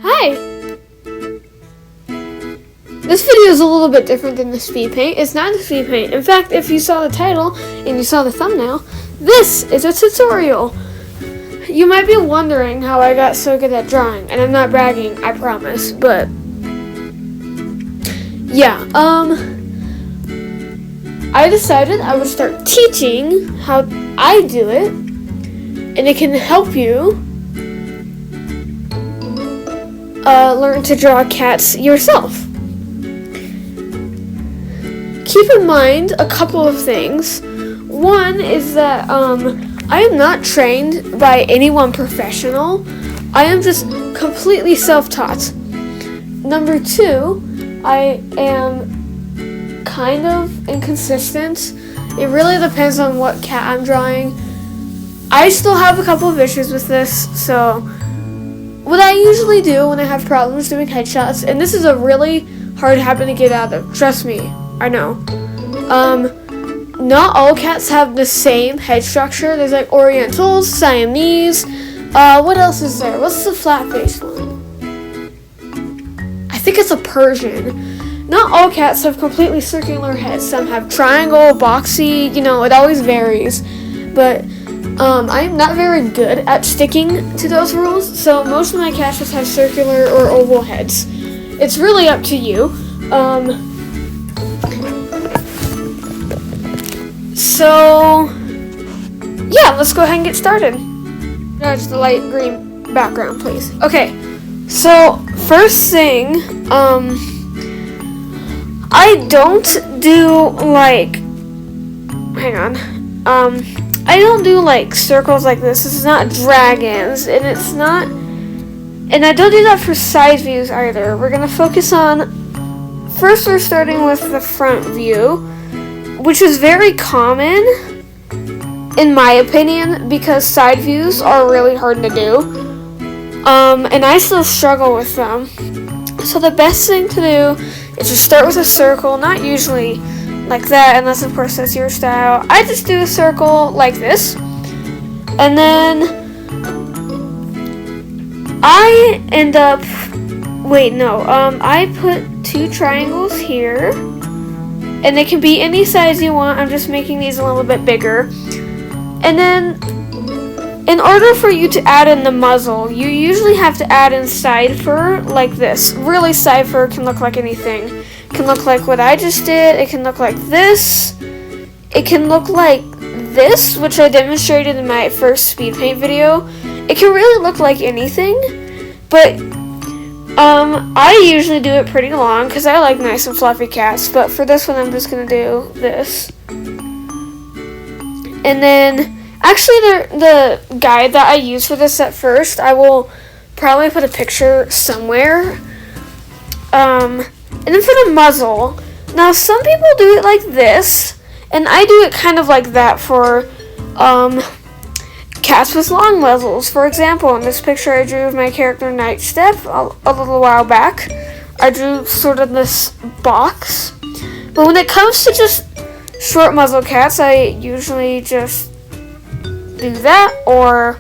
Hi! This video is a little bit different than the speed paint. It's not the speed paint. In fact, if you saw the title and you saw the thumbnail, this is a tutorial. You might be wondering how I got so good at drawing, and I'm not bragging, I promise, but yeah, I decided I would start teaching how I do it, and it can help you learn to draw cats yourself. Keep in mind a couple of things. One is that I am not trained by anyone professional. I am just completely self-taught. Number two, I am kind of inconsistent. It really depends on what cat I'm drawing. I still have a couple of issues with this, so what I usually do when I have problems doing headshots, and this is a really hard habit to get out of, trust me, I know. Not all cats have the same head structure. There's like Orientals, Siamese. What else is there? What's the flat-faced one? I think it's a Persian. Not all cats have completely circular heads. Some have triangle, boxy, it always varies. But I'm not very good at sticking to those rules, so most of my cats just have circular or oval heads. It's really up to you. So, yeah, let's go ahead and get started. That's the light green background, please. Okay, so first thing, I don't do like, I don't do like circles like this. This is not dragons, and and I don't do that for side views either. We're gonna focus on, first we're starting with the front view, which is very common, in my opinion, because side views are really hard to do, and I still struggle with them. So the best thing to do is to start with a circle, not usually like that, unless of course that's your style. I just do a circle like this, and then I end up, I put two triangles here. And they can be any size you want. I'm just making these a little bit bigger. And then, in order for you to add in the muzzle, you usually have to add in side fur like this. Really, side fur can look like anything. It can look like what I just did. It can look like this. It can look like this, which I demonstrated in my first speed paint video. It can really look like anything, but I usually do it pretty long because I like nice and fluffy cats, but for this one I'm just going to do this. And then, actually the guide that I use for this at first, I will probably put a picture somewhere. And then for the muzzle, now some people do it like this, and I do it kind of like that for cats with long muzzles. For example, in this picture I drew of my character Nightstep a little while back. I drew sort of this box. But when it comes to just short muzzle cats, I usually just do that, or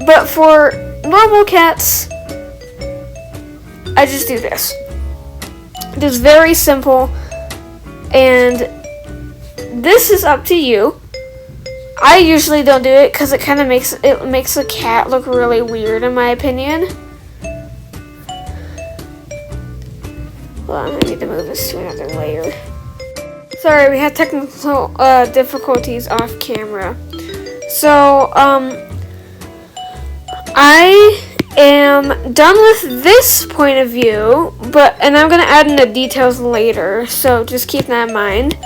but for normal cats, I just do this. It is very simple, and this is up to you. I usually don't do it because it kind of makes the cat look really weird, in my opinion. Hold on, I need to move this to another layer. Sorry, we had technical difficulties off camera. So, I am done with this point of view, and I'm gonna add in the details later. So just keep that in mind.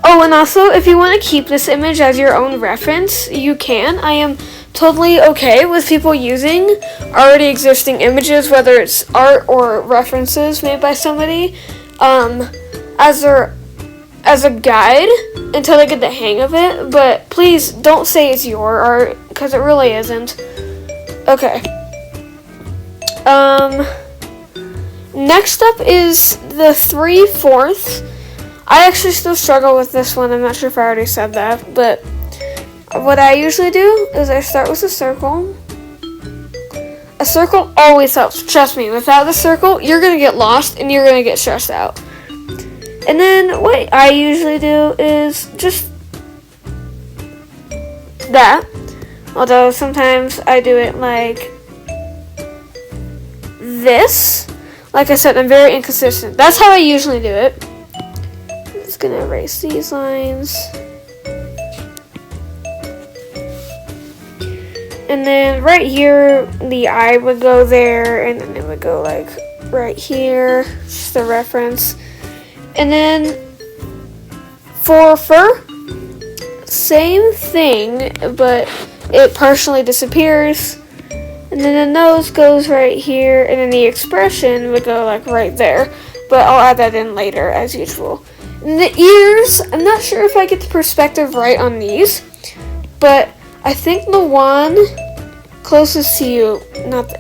Oh, and also, if you want to keep this image as your own reference, you can. I am totally okay with people using already existing images, whether it's art or references made by somebody, as a guide until they get the hang of it. But please don't say it's your art, because it really isn't. Okay. Next up is the 3/4. I actually still struggle with this one. I'm not sure if I already said that, but what I usually do is I start with a circle, a circle always helps. Trust me, without the circle, you're going to get lost and you're going to get stressed out. And then what I usually do is just that. Although sometimes I do it like this. Like I said, I'm very inconsistent. That's how I usually do it. I'm just going to erase these lines. And then right here, the eye would go there, and then it would go like right here, just a reference. And then for fur, same thing, but it partially disappears. And then the nose goes right here, and then the expression would go like right there. But I'll add that in later, as usual. And the ears, I'm not sure if I get the perspective right on these, but I think the one closest to you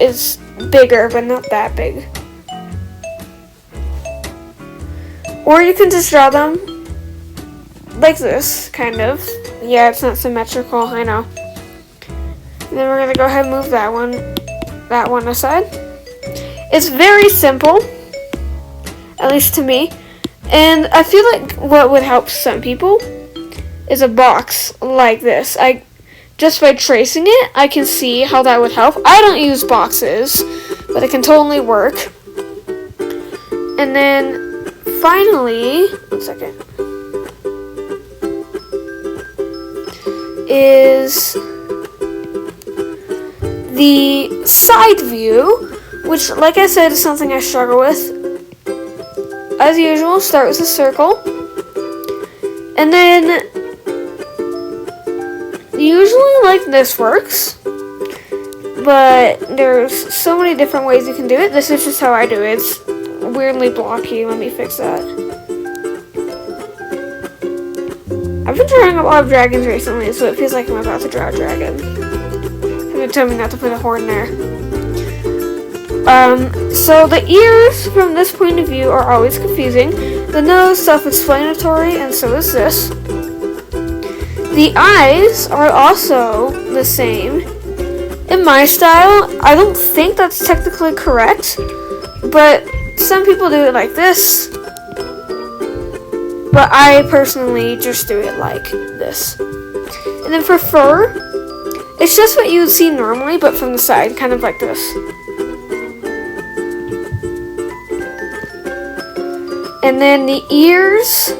is bigger, but not that big. Or you can just draw them like this, kind of. Yeah, it's not symmetrical, I know. And then we're going to go ahead and move that one aside. It's very simple, at least to me. And I feel like what would help some people is a box like this. Just by tracing it, I can see how that would help. I don't use boxes, but it can totally work. And then, finally, one second, is the side view, which, like I said, is something I struggle with. As usual, start with a circle. And then usually like this works, but there's so many different ways you can do it. This is just how I do it. It's weirdly blocky. Let me fix that. I've been drawing a lot of dragons recently, so it feels like I'm about to draw a dragon. Someone told me not to put a horn there. So the ears from this point of view are always confusing. The nose, self-explanatory, and so is this. The eyes are also the same. In my style, I don't think that's technically correct, but some people do it like this. But I personally just do it like this. And then for fur, it's just what you would see normally, but from the side, kind of like this. And then the ears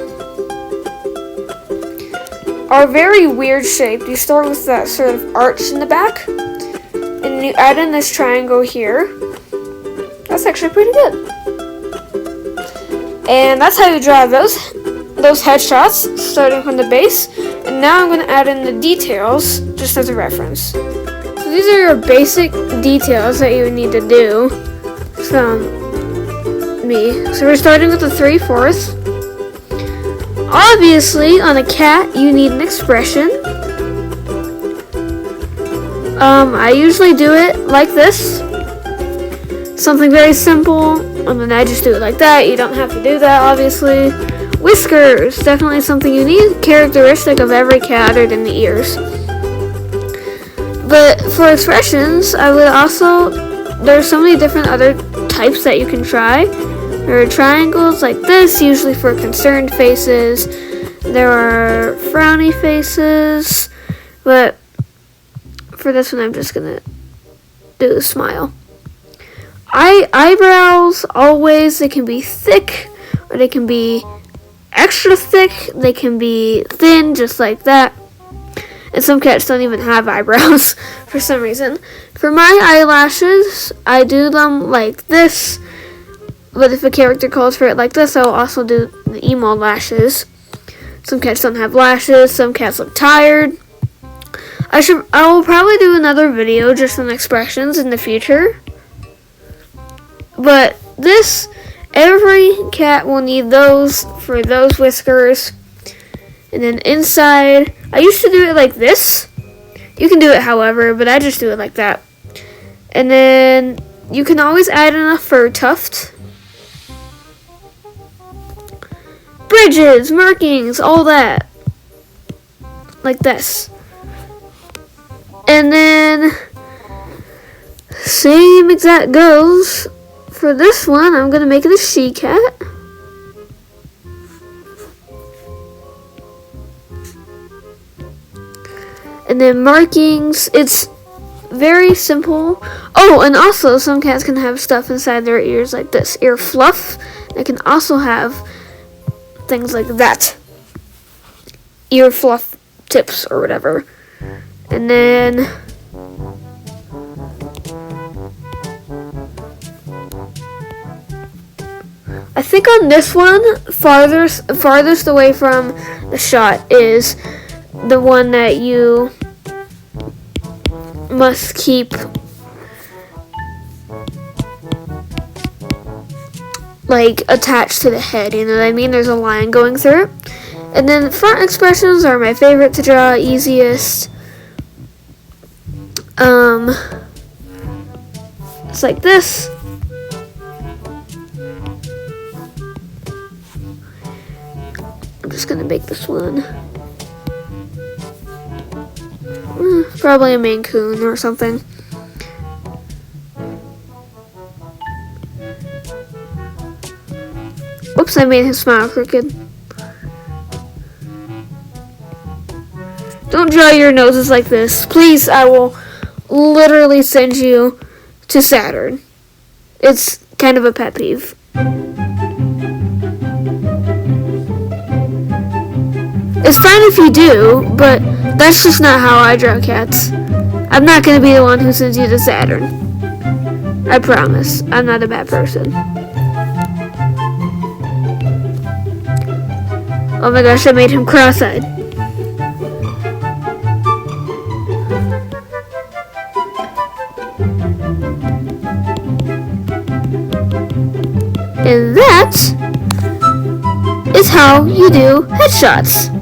are very weird shaped. You start with that sort of arch in the back, and you add in this triangle here. That's actually pretty good. And that's how you draw those headshots, starting from the base. And now I'm going to add in the details, just as a reference. So these are your basic details that you would need to do from me. So we're starting with the 3/4. Obviously, on a cat, you need an expression. I usually do it like this. Something very simple, and then I just do it like that. You don't have to do that, obviously. Whiskers, definitely something you need, characteristic of every cat other than the ears. But for expressions, I would also, there's so many different other types that you can try. There are triangles like this, usually for concerned faces. There are frowny faces, but for this one I'm just gonna do a smile. Eyebrows, always, they can be thick, or they can be extra thick, they can be thin, just like that. And some cats don't even have eyebrows for some reason. For my eyelashes, I do them like this. But if a character calls for it like this, I'll also do the emo lashes. Some cats don't have lashes. Some cats look tired. I will probably do another video just on expressions in the future. But every cat will need those for those whiskers. And then inside, I used to do it like this. You can do it however, but I just do it like that. And then you can always add in a fur tuft. Bridges, markings, all that. Like this. And then same exact goes for this one. I'm gonna make it a she-cat. And then markings, it's very simple. Oh, and also some cats can have stuff inside their ears like this, ear fluff. They can also have things like that, ear fluff tips or whatever. And then I think on this one, farthest away from the shot is the one that you must keep like attached to the head, you know what I mean? There's a line going through it. And then front expressions are my favorite to draw, easiest. It's like this. I'm just gonna make this one. Probably a Maine Coon or something. Whoops, I made his smile crooked. Don't draw your noses like this. Please, I will literally send you to Saturn. It's kind of a pet peeve. It's fine if you do, but that's just not how I draw cats. I'm not going to be the one who sends you to Saturn. I promise. I'm not a bad person. Oh my gosh, I made him cross-eyed. And that is how you do headshots.